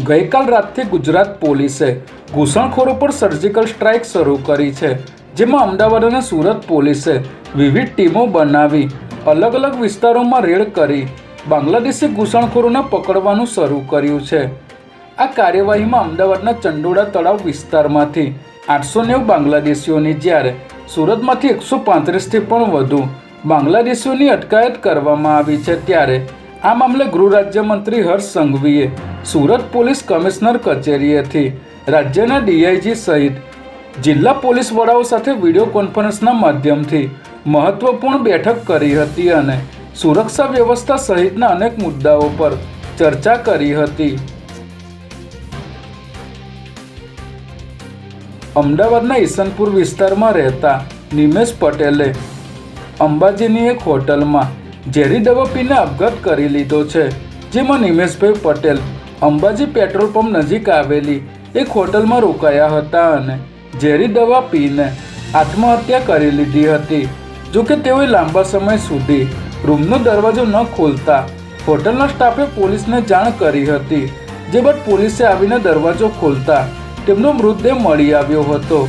ગઈકાલ રાતથી ગુજરાત પોલીસે ઘૂસણખોરો પર સર્જિકલ સ્ટ્રાઇક શરૂ કરી છે, જેમાં અમદાવાદ અને સુરત પોલીસે વિવિધ ટીમો બનાવી અલગ અલગ વિસ્તારોમાં રેડ કરી બાંગ્લાદેશી ઘૂસણખોરોને પકડવાનું શરૂ કર્યું છે. આ કાર્યવાહીમાં અમદાવાદના ચંડોળા તળાવ વિસ્તારમાંથી 890 બાંગ્લાદેશીઓની, જ્યારે સુરતમાંથી 135થી પણ વધુ બાંગ્લાદેશીઓની અટકાયત કરવામાં આવી છે. ત્યારે આ મામલે ગૃહ રાજ્યમંત્રી હર્ષ સંઘવીએ સુરત પોલીસ કમિશનર કચેરીએથી રાજ્યના ડીઆઈજી સહિત જિલ્લા પોલીસ વડાઓ સાથે વિડીયો કોન્ફરન્સના માધ્યમથી મહત્વપૂર્ણ બેઠક કરી હતી અને સુરક્ષા વ્યવસ્થા સહિતના અનેક મુદ્દાઓ પર ચર્ચા કરી હતી. અમદાવાદના ઈસનપુર વિસ્તારમાં રહેતા નિમેશ પટેલે અંબાજીની એક હોટલમાં ઝેરી દવા પીને આપઘાત કરી લીધો છે, જેમાં નિમેશભાઈ પટેલ અંબાજી પેટ્રોલ પંપ નજીક આવેલી એક હોટલમાં રોકાયા હતા અને ઝેરી દવા પીને આત્મહત્યા કરી લીધી હતી. જોકે તેઓએ લાંબા સમય સુધી રૂમનો દરવાજો ન ખોલતા હોટલના સ્ટાફે પોલીસને જાણ કરી હતી, જે બાદ પોલીસે આવીને દરવાજો ખોલતા તેમનો મૃતદેહ મળી આવ્યો હતો.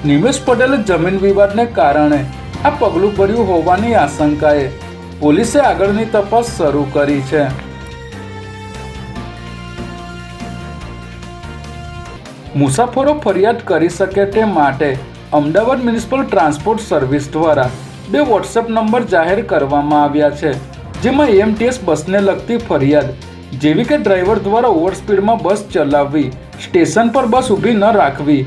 નિમેશ પટેલે જમીન વિવાદને કારણે આ પગલું ભર્યું હોવાની આશંકાએ પોલીસે આગળની તપાસ શરૂ કરી છે. મુસાફરો ફરિયાદ કરી શકે તે માટે અમદાવાદ મ્યુનિસિપલ ટ્રાન્સપોર્ટ સર્વિસ દ્વારા 2 વોટ્સએપ નંબર જાહેર કરવામાં આવ્યા છે, જેમાં એએમટીએસ બસને લગતી ફરિયાદ જેવી કે ડ્રાઈવર દ્વારા ઓવરસ્પીડમાં બસ ચલાવવી, સ્ટેશન પર બસ ઊભી ન રાખવી,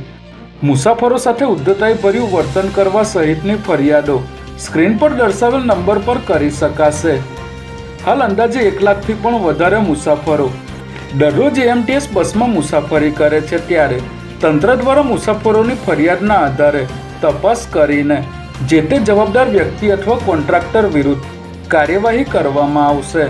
મુસાફરો સાથે ઉદ્ધતાઈભર્યું વર્તન કરવા સહિતની ફરિયાદો સ્ક્રીન પર દર્શાવેલ નંબર પર કરી શકાશે. હાલ અંદાજે 1 લાખથી પણ વધારે મુસાફરો દરરોજ એએમટીએસ બસમાં મુસાફરી કરે છે, ત્યારે તંત્ર દ્વારા મુસાફરોની ફરિયાદના આધારે તપાસ કરીને જે તે જવાબદાર વ્યક્તિ અથવા કોન્ટ્રાક્ટર વિરુદ્ધ કાર્યવાહી કરવામાં આવશે.